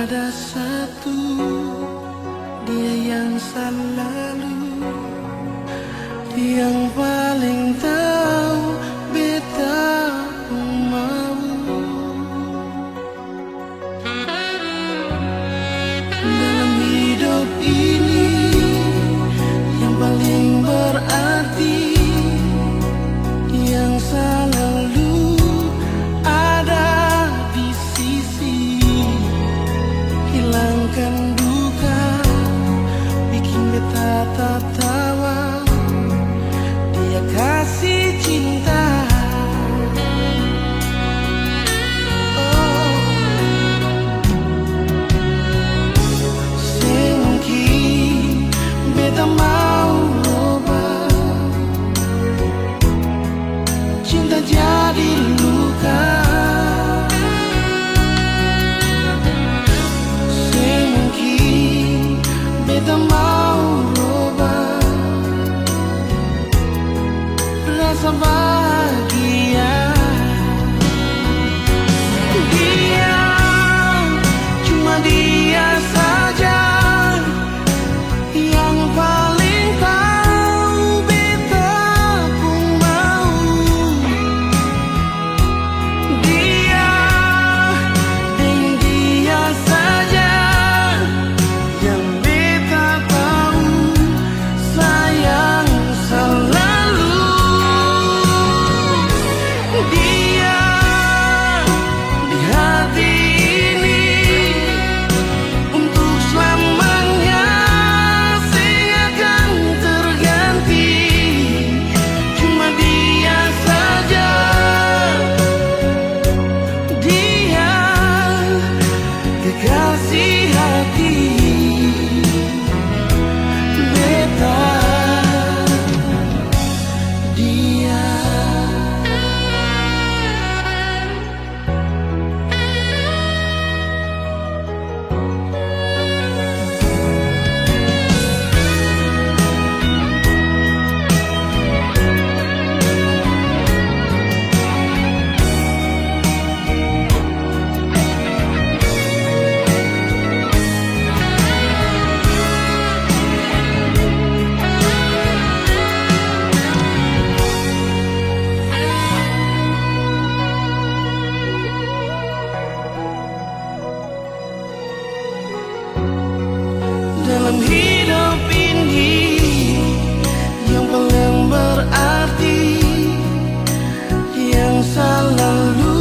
Ada satu, dia yang selalu, yang paling tahu beta mau. Dalam hidup ini yang paling berarti, yang selalu ada di sisi, hilangkan duka, bikin beta tertawa. Dia kasih cinta. Oh, semungkin beta mau ubah, cinta jadi luka. Beta mau ubah rasa bahagia. Dia, cuma dia saja yang paling tahu beta pun mau. Dia, dan dia saja yang kasih hati beta, dia. Dalam hidup ini yang paling berarti, yang selalu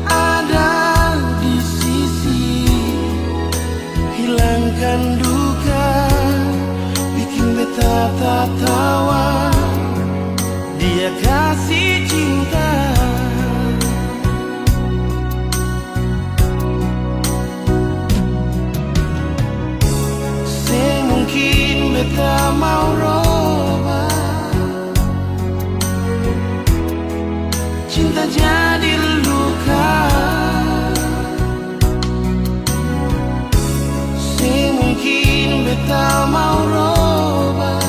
ada di sisi, hilangkan duka, bikin beta tertawa. Dia kasih cinta. Beta mau robah, cinta jadi luka. Semungkin beta mau robah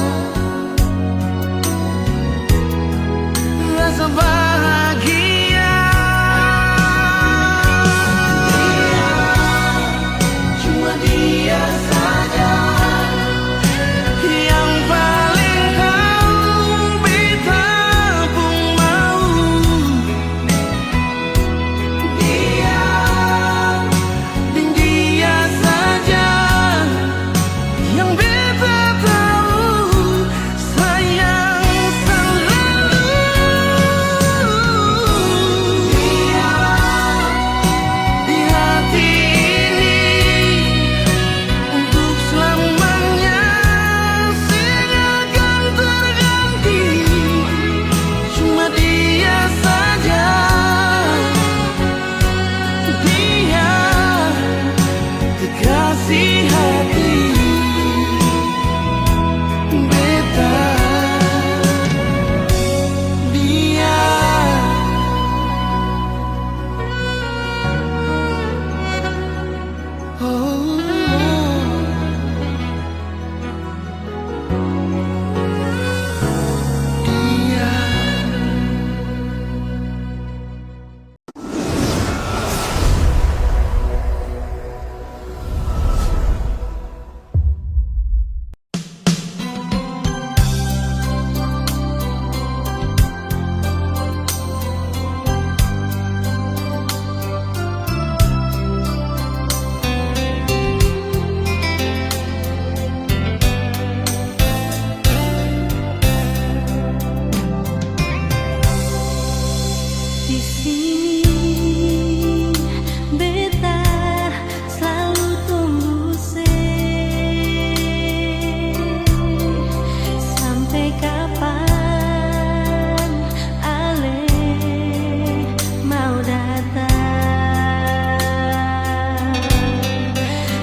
rasa bahagia. Dia, cuma dia saja yang paling tahu beta pun mau. Dia, dan dia saja yang beta Di sini beta selalu tunggu sampai kapan ale mau datang.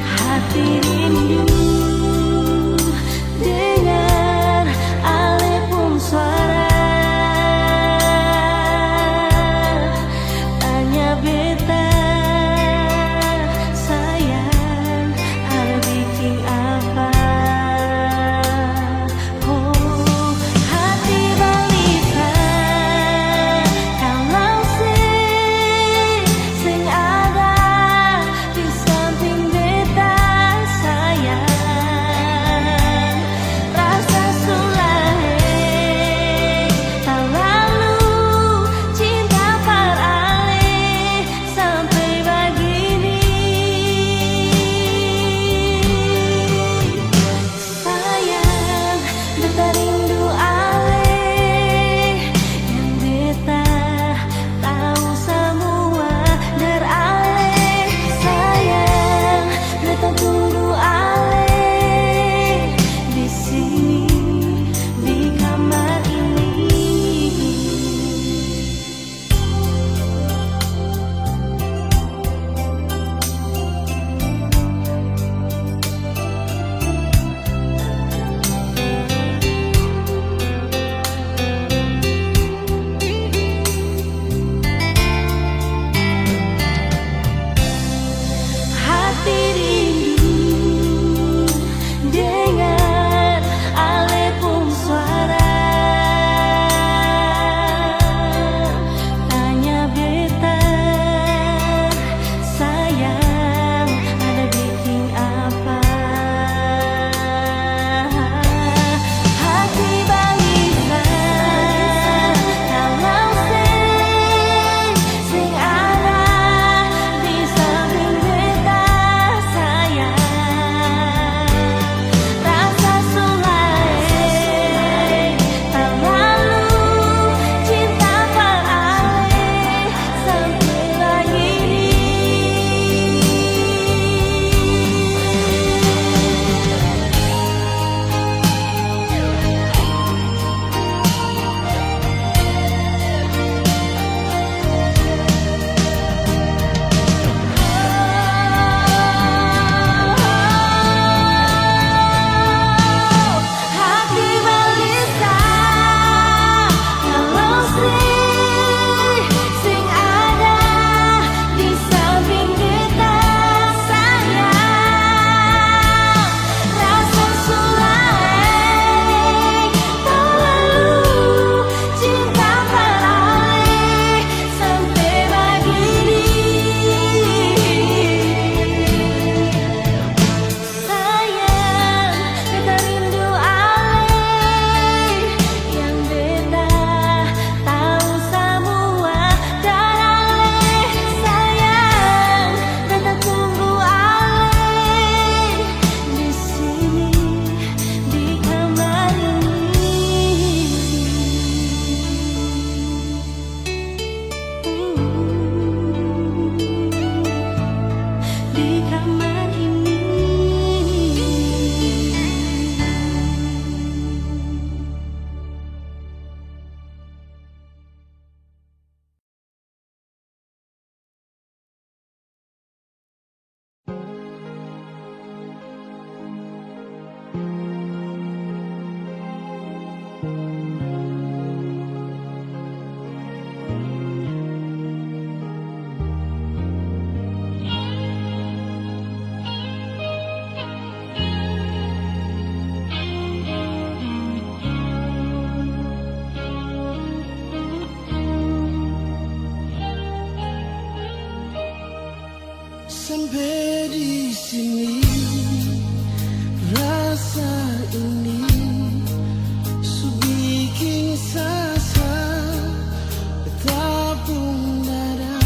Hati rindu dengar ale pun suara. Sampai di sini rasa ini bikin sasa bertabung dada.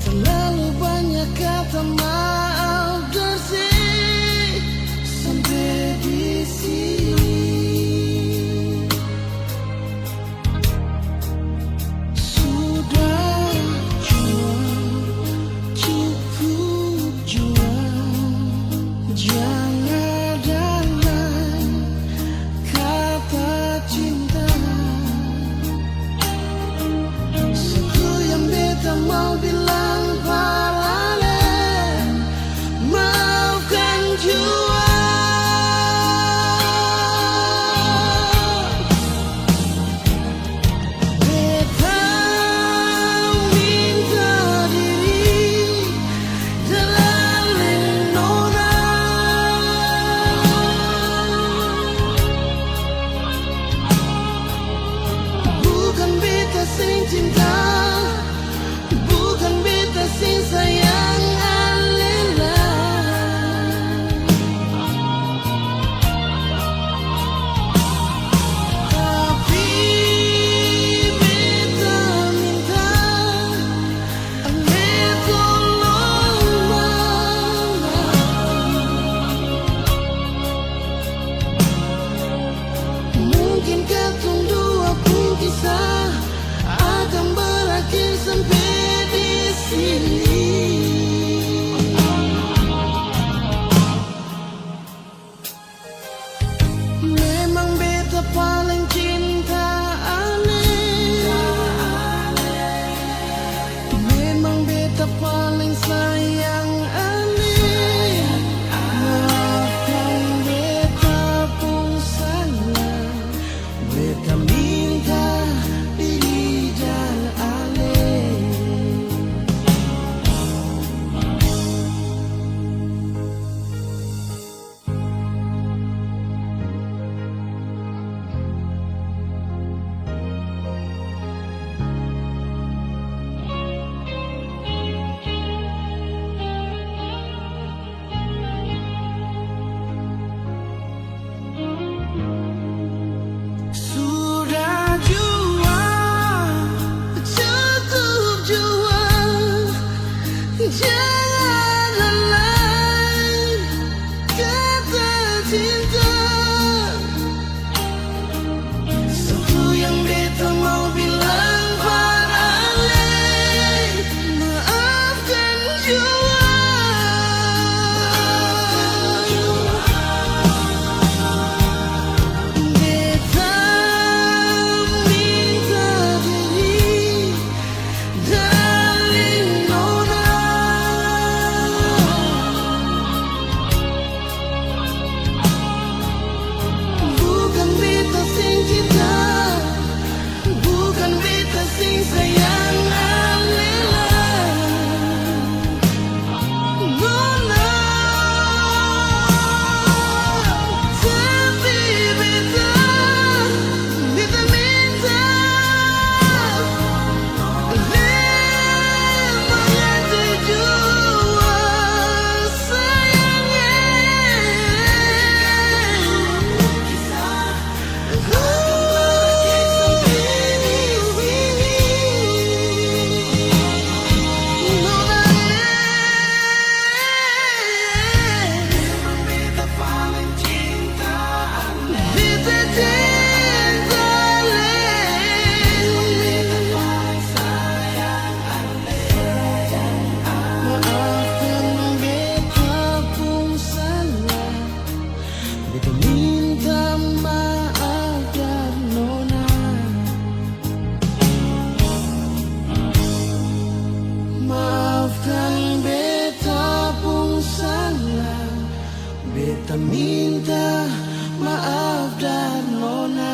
Terlalu banyak kata maaf bersih sampai di sini. sing cinta, bukan beta sing sayang alela. Tapi beta minta ale tolong maafkan. Mungkin katong dua pun kisah akan berakhir sampai di sini. Memang beta paling cinta ale, memang beta paling sayang ale. Maafkan beta pun salah, beta minta diri dan ale. Sudah jua, cukup jua, jangan lain kata cinta. Satu yang beta mau bilang pada ale, maafkan jua. Beta minta diri dari nona. Bukan beta sing cinta, bukan beta sing sayang alela. Nona, tapi beta minta lembang jua sayangnya. Maafkan beta pun salah, beta minta maaf dan nona. Maafkan beta pun salah, beta minta maaf dan nona.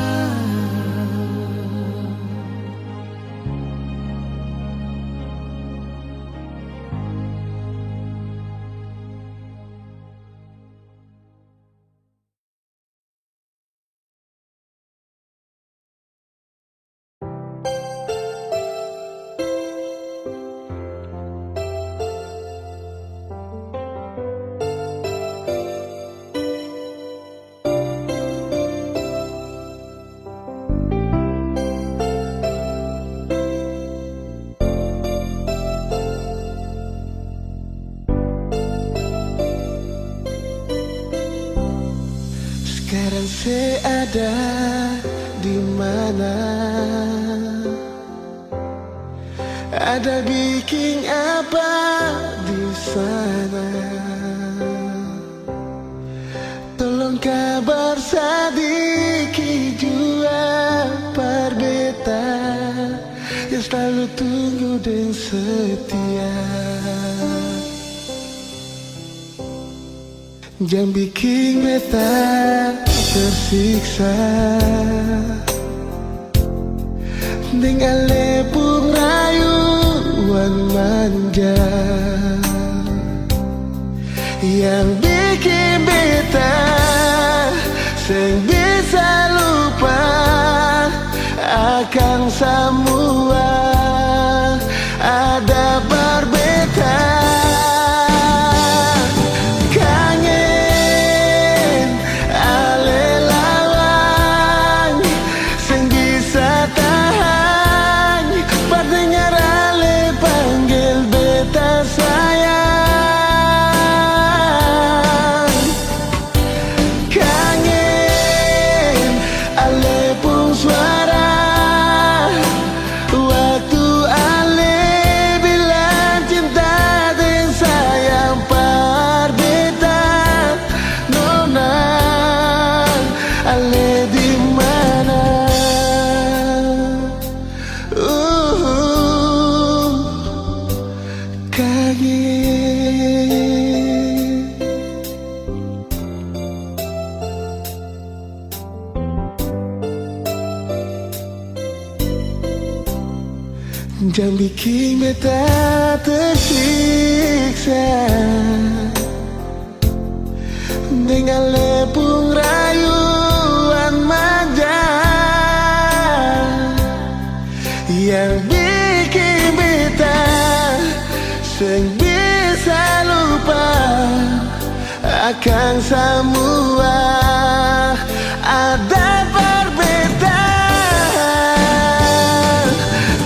Sekarang saya ada di mana? Ada bikin apa di sana? Tolong kabar sedikit jua par beta yang selalu tunggu dan setia. Jangan bikin beta tersiksa dengan lepung rayuan manja yang bikin beta seng bisa lupa akan semua ada perbedaan. Kangen ale lawang sing bisa tahan pendengar ale panggil beta sayang. Kangen ale pun suara waktu ale bilang cinta dan sayang berbeda. Nona ale di mana? Kangen jangan bikin beta tersiksa dengan lepung rayuan manja yang bikin beta sing bisa lupa akan semua ada perbedaan.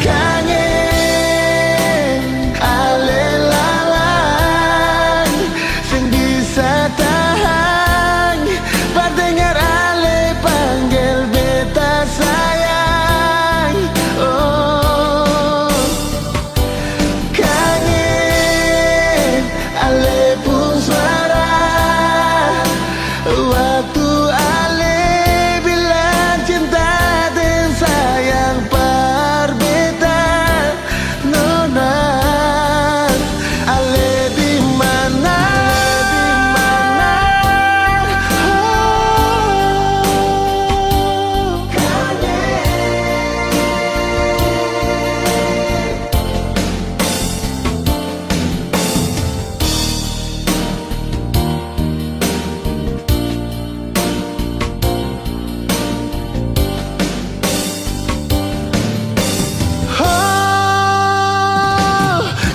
Kangen ale lawang sing bisa tahan pendengar ale panggil beta sayang. Oh, kangen ale pun suara waktu ale bilang cinta dan sayang berbeda. Nona ale di mana?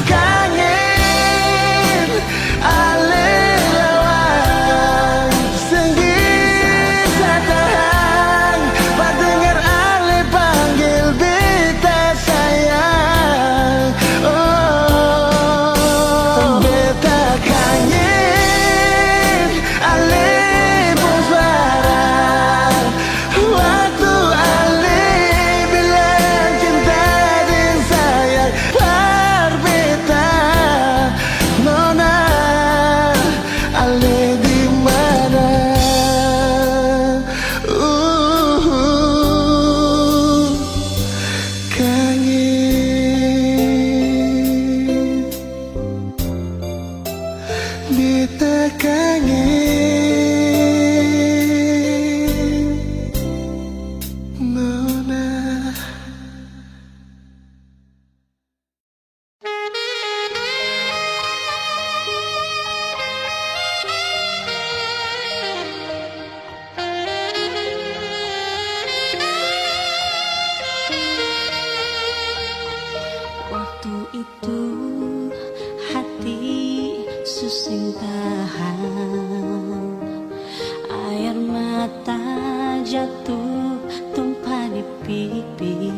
Kangen ale lawang sing bisa tahan pendengar ale panggil beta sayang. Oh, beta kangen ale pun suara waktu ale bilang cinta dan sayang berbeda. Nona ale di mana? Kangen beta kangen. Nona Waktu itu hati susing tahan, air mata jatuh tumpah di pipi,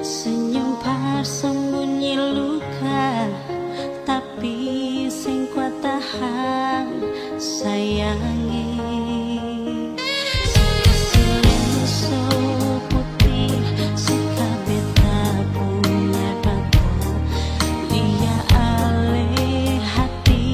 senyum sembunyi luka tapi sing kuat tahan sayangi. Hati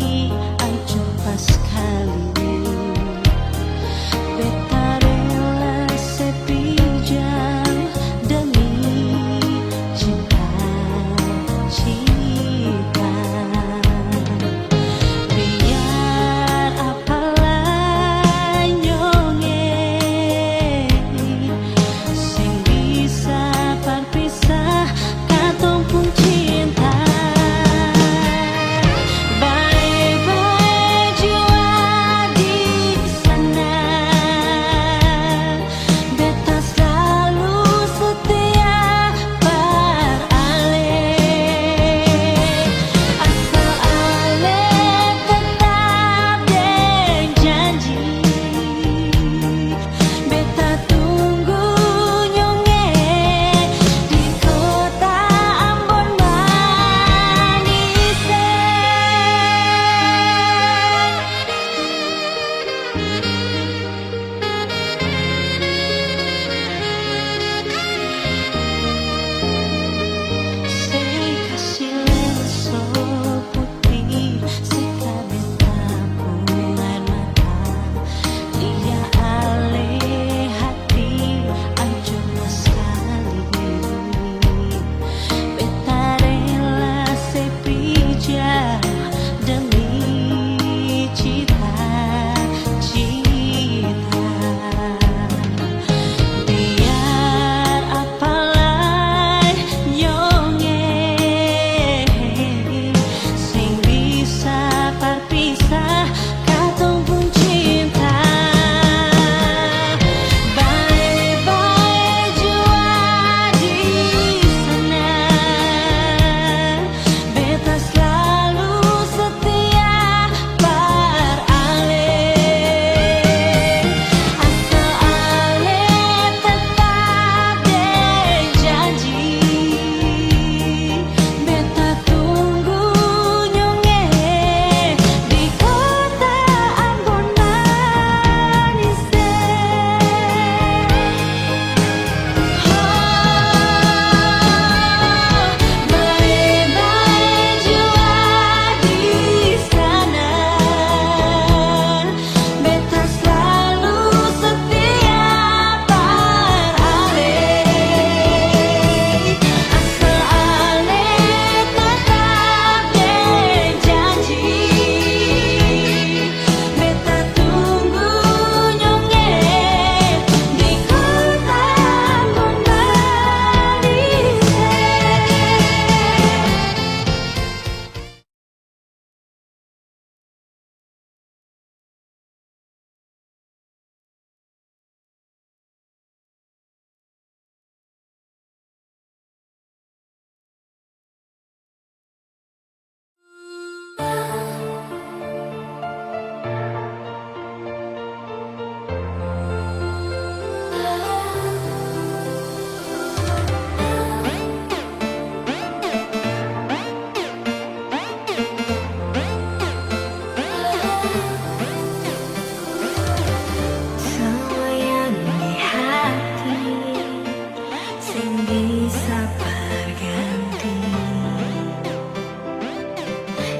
bisa berganti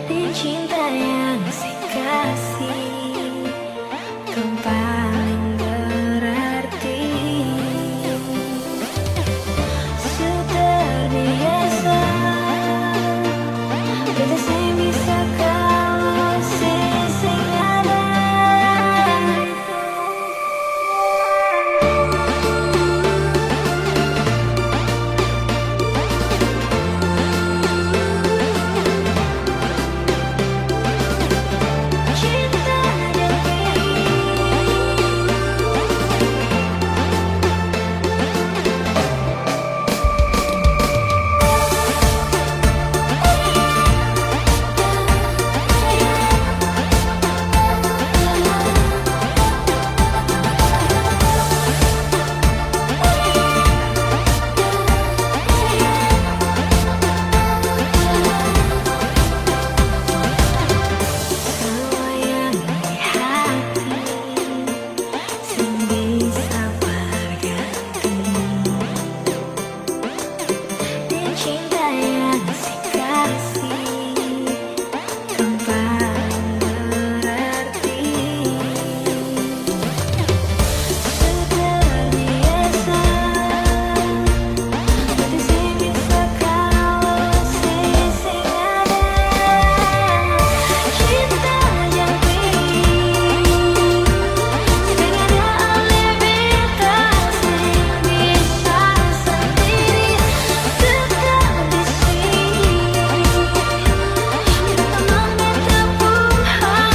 di cinta yang saya kasih, kau paling berarti. Sudah biasa kita sih bisa kalau sing ada. Semua yang di hati sing bisa berganti di cinta yang saya kasih, kau paling berarti. Sudah biasa kita sih bisa kalau sing ada. Cinta yang sing ada oleh beta, sing bisa sendiri tetap di sini. Memang beta pun hari-hari yang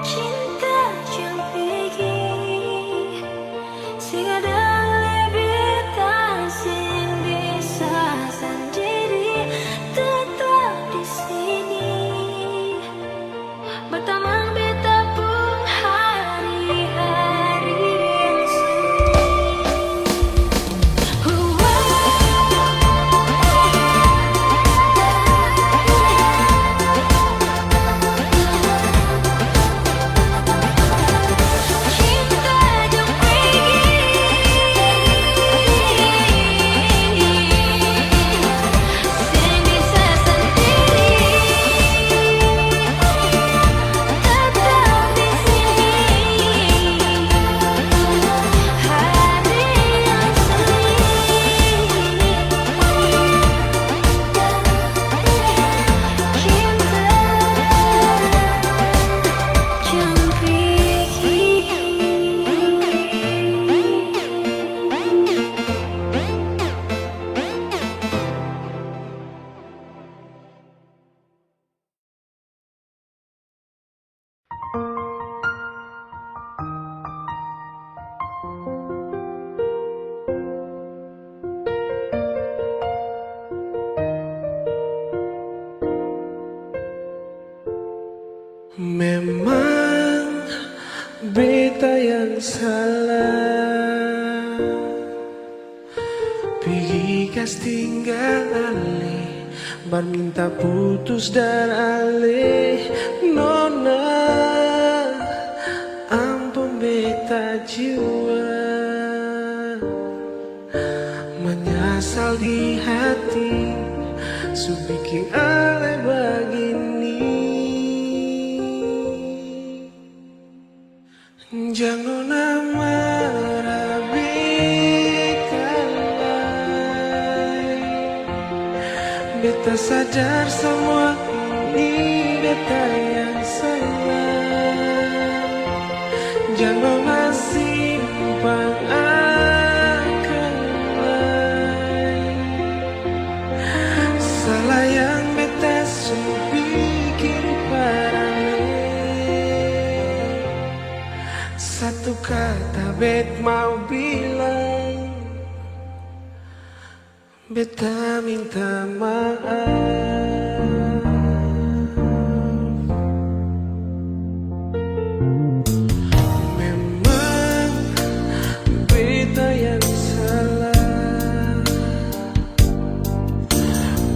cinta yang pergi, sing ada oleh beta, sing bisa sendiri tetap di sini. Bertamang beta pun hari-hari yang cinta yang sing bisa sendiri tetap di sini. Hari yang Memang beta yang salah, pergi kas tinggal alih, bar minta putus dan alih. Nona, ampun beta jiwa, menyesal di hati, su bikin alih begini. Jangan marah beta lagi. Beta sadar semua ini beta yang salah. Jangan masih simpang akan lagi. Salah yang beta sudah bikin parane. Satu kata bet mau bilang, beta minta maaf. Memang beta yang salah,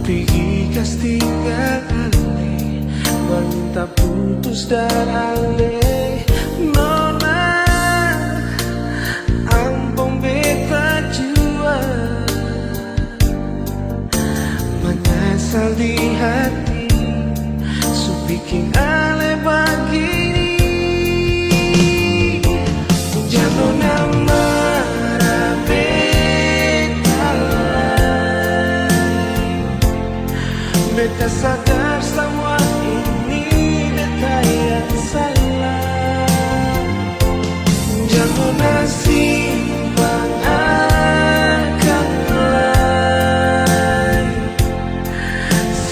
pergi kas tinggal ale, minta putus dan ale. Nona ampun beta jua, menyesal di hati, so bikin ale begini. Jangan marah beta lagi, beta sadar semua ini beta yang salah. Jangan simpan akan lagi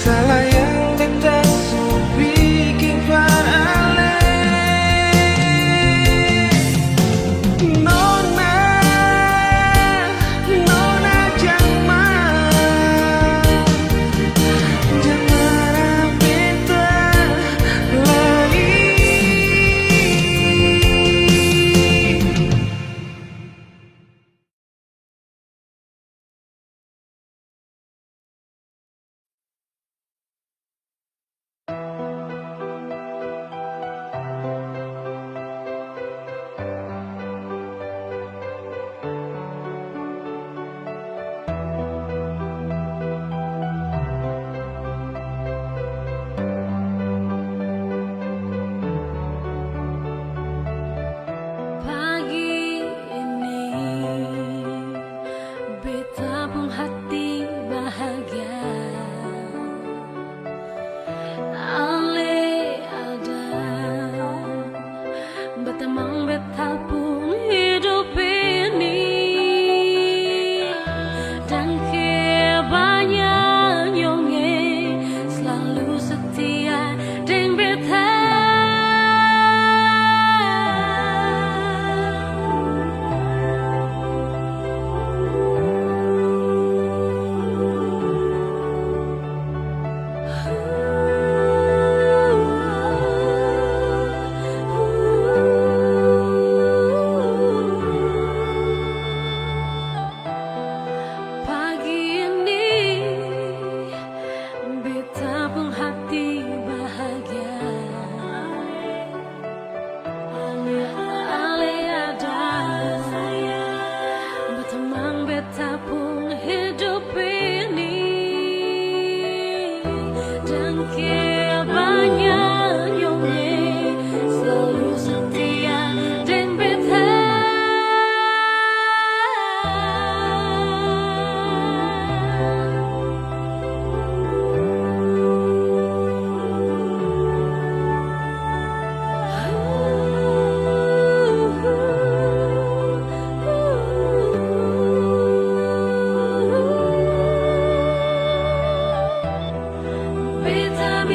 salah yang beta so bikin parale. Nona, nona jangan marah beta lagi. Pagi ini beta pun hati bahagia, ale ada berteman beta pun hidup ini, dan kebanyakan nyonge selalu setia dengan beta. Pagi ini beta pun hati bahagia, ale ada berteman beta pun hidup ini, dan kebanyakan nyonge selalu setia dengan beta. Beta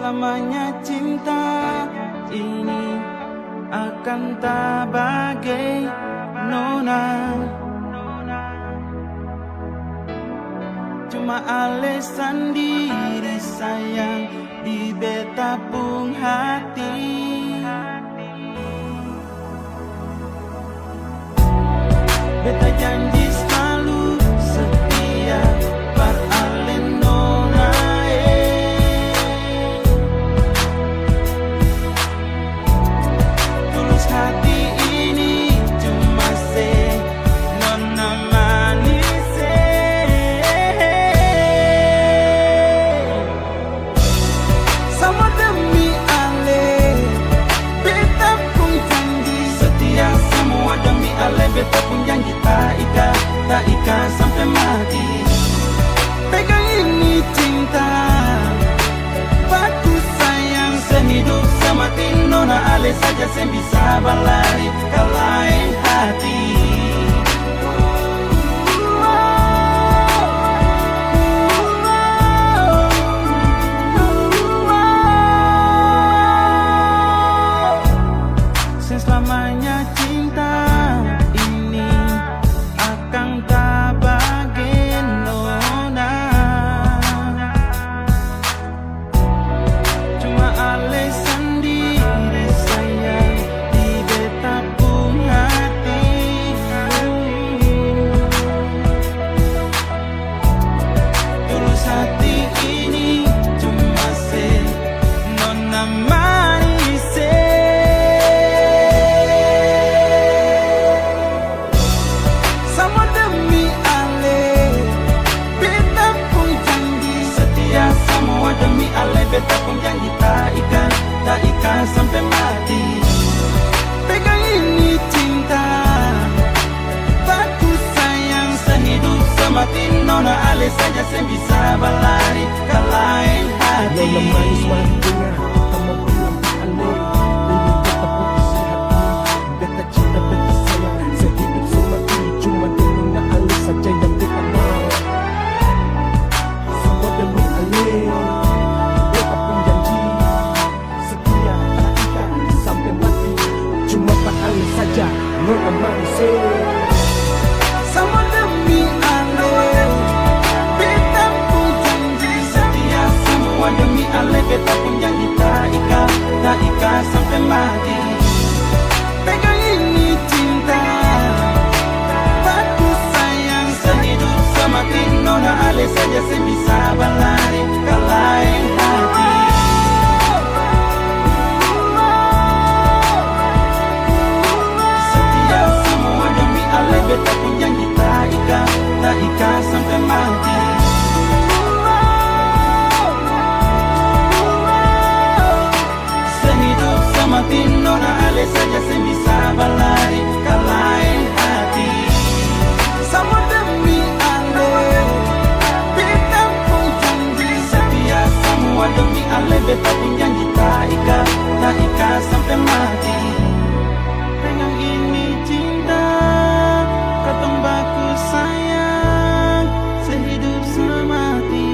Selamanya cinta ini akan tak bagai nona. Cuma alasan diri sayang di beta pung hati. Beta janji selalu setia par alen nona. Tulus hati ini cuma se nona manis. Sama demi ale beta pun janji setia, semua demi ale beta pun janji tak ika sampai mati. Pegang ini cinta baku sayang sehidup semati, nona ale saja yang bisa berlari ke lain hati. Selamanya cinta ini akan tak bagai nona. Cuma alasan diri sayang di beta pun hati. Tulus hati ini cuma se nona manis. Sama demi ale beta pun janji setia, semua demi ale beta pun janji tak ika sampai mati. Pegang ini cinta baku sayang sehidup semati, nona ale saja yang bisa berlari ke lain hati. Nona manis waktunya kamu bilang ale, ini beta putus hati. Beta cinta beta sayang sehidup semati, cuma di nona ale saja yang beta mau. Semua demi ale beta pun janji setia tak ika sampai mati. Cuma tak ale saja nona manis. Sama demi ale beta pun janji setia, semua demi ale beta pun janji tak ika sampai mati. Pegang ini cinta baku sayang sehidup semati, nona ale saja yang bisa berlari ke lain hati. Setia semua demi ale beta pun janji tak ika sampai mati. Sehidup semati, nona ale saja yang bisa berlari ke lain hati. Sama demi ale beta pun janji setia, semua demi ale beta pun janji tak ika sampai mati. Dengan ini cinta katong baku sayang sehidup semati.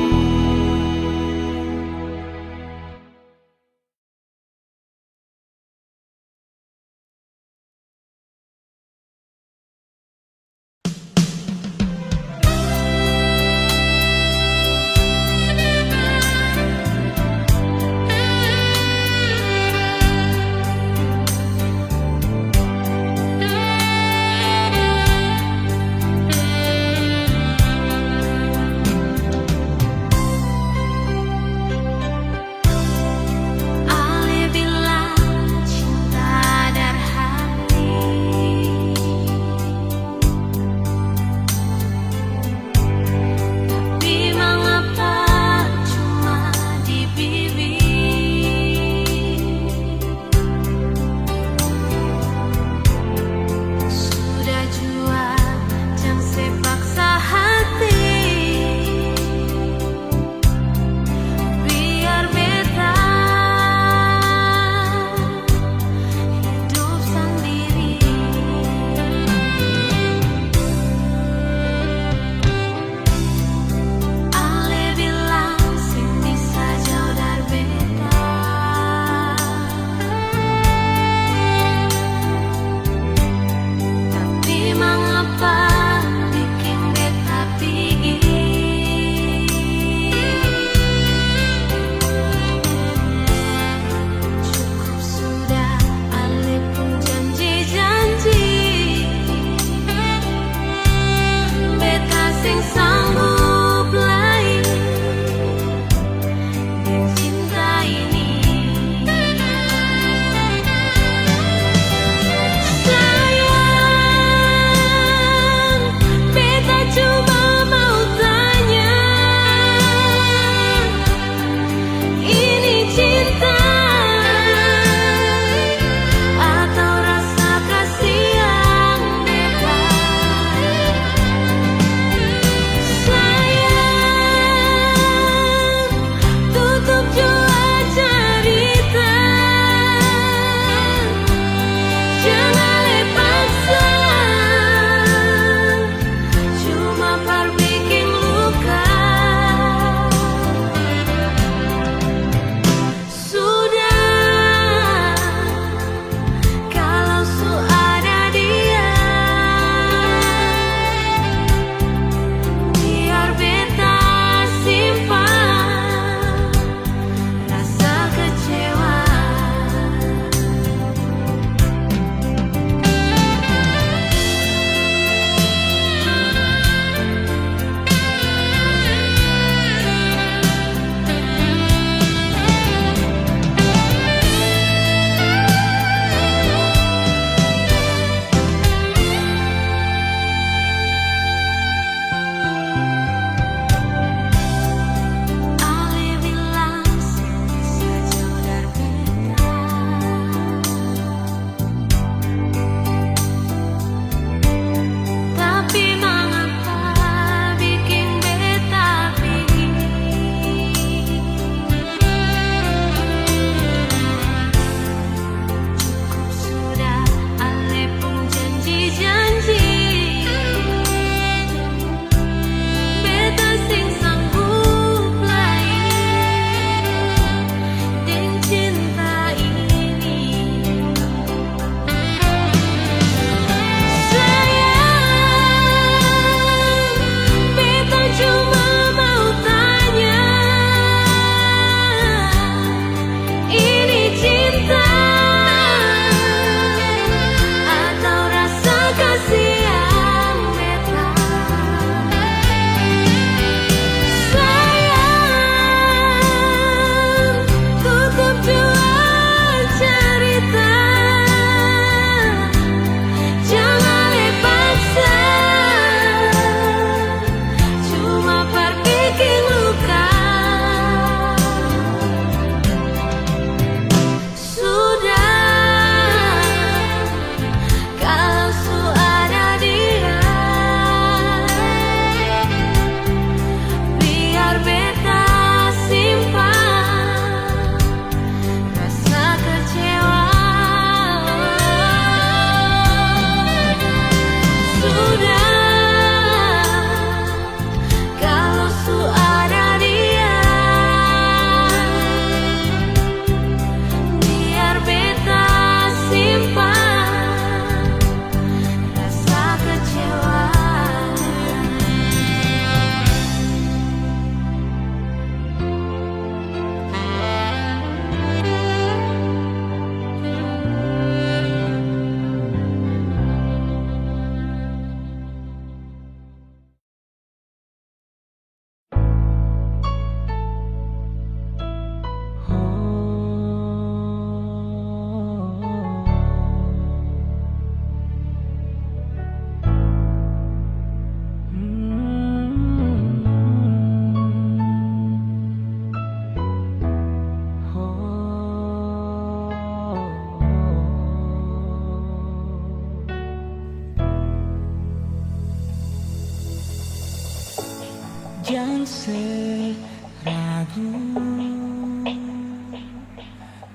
Ujang seragu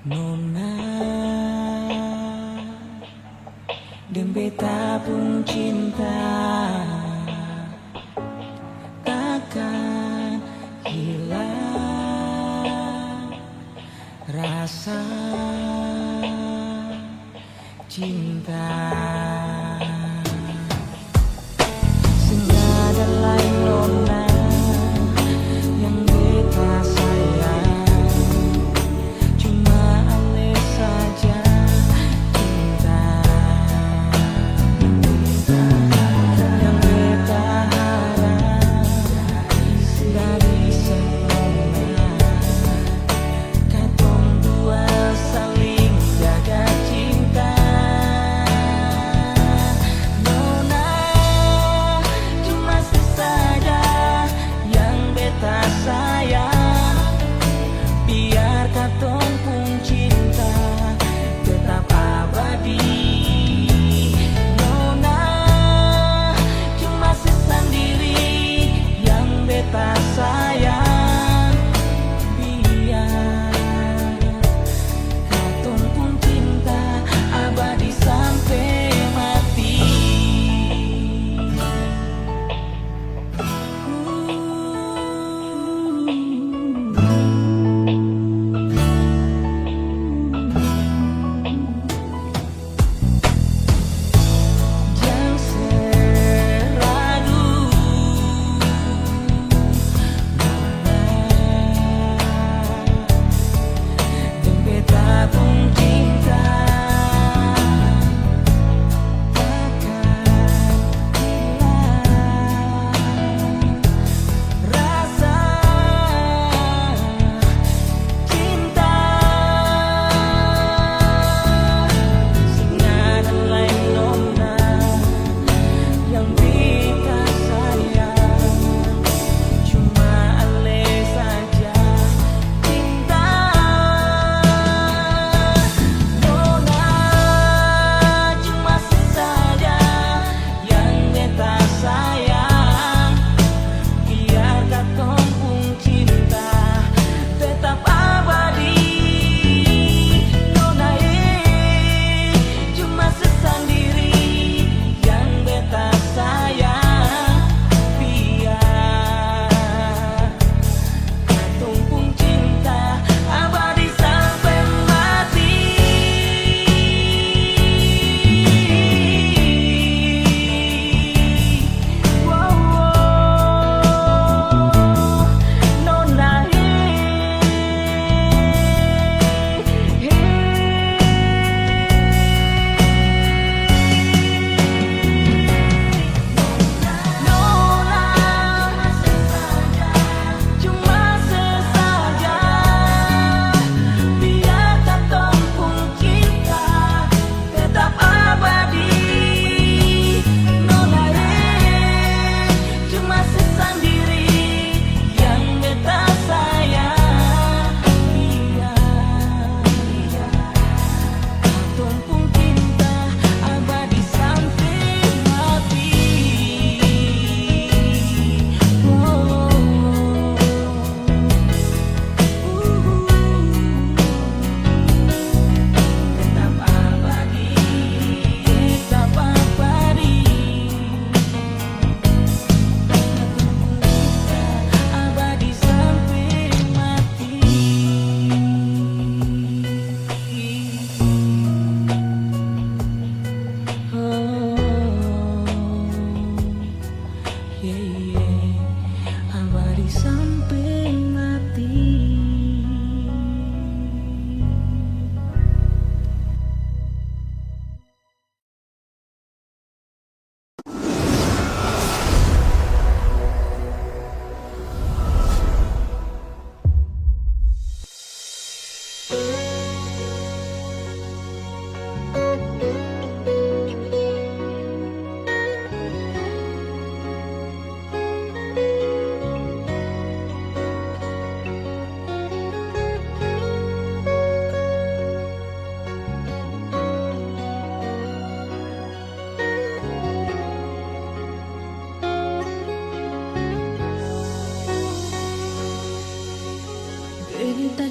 Nona dan beta pun cinta takkan hilang rasa cinta. Senada lain nona yang beta sayang, cuma ale saja cinta yang beta harap dari semua katong dua saling jaga cinta.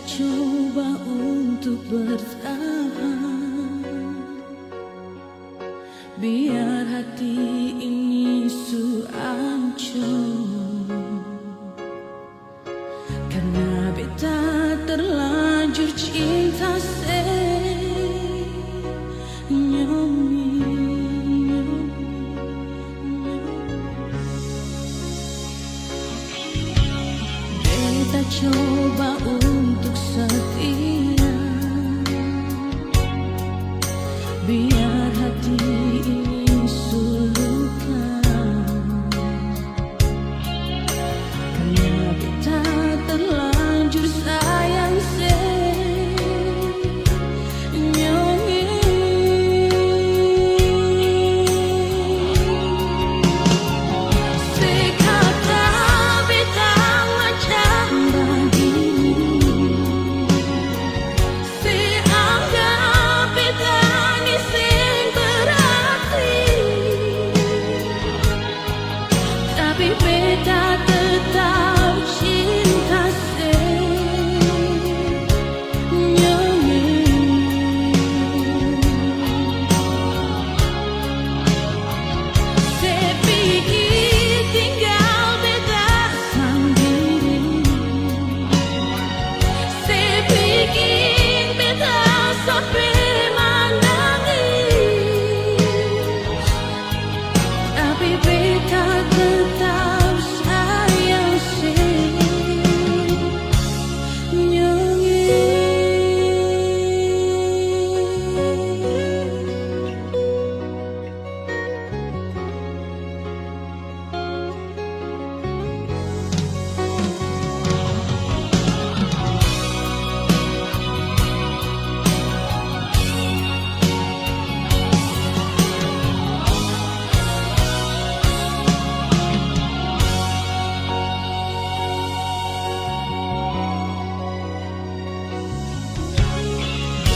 coba untuk bertahan, biar hati ini hancur. Karena beta terlanjur cinta beta coba untuk setia, biar hati ini sulukan. Karena beta terlanjur sayang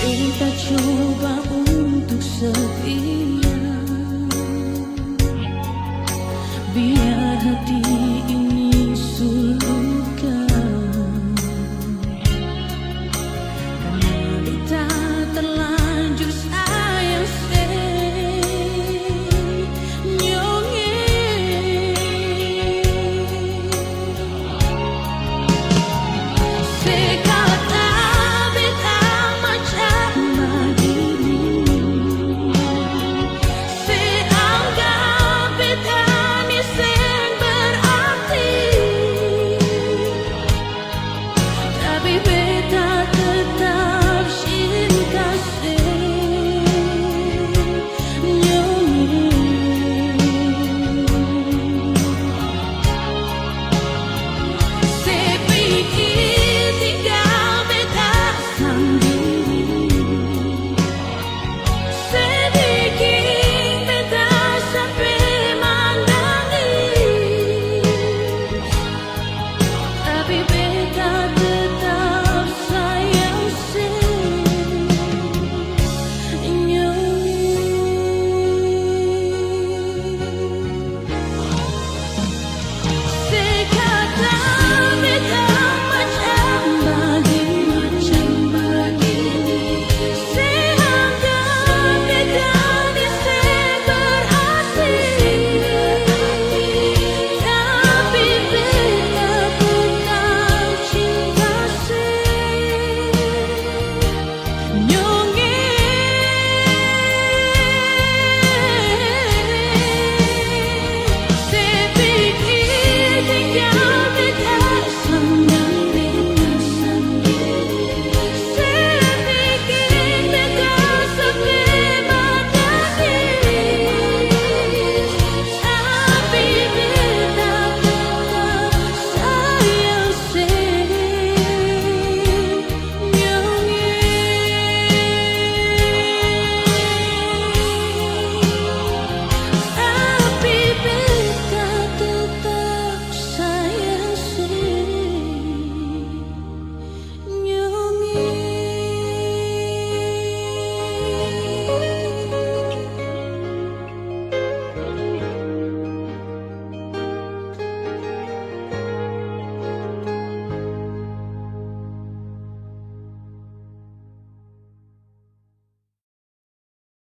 Beta coba untuk setia, biar hati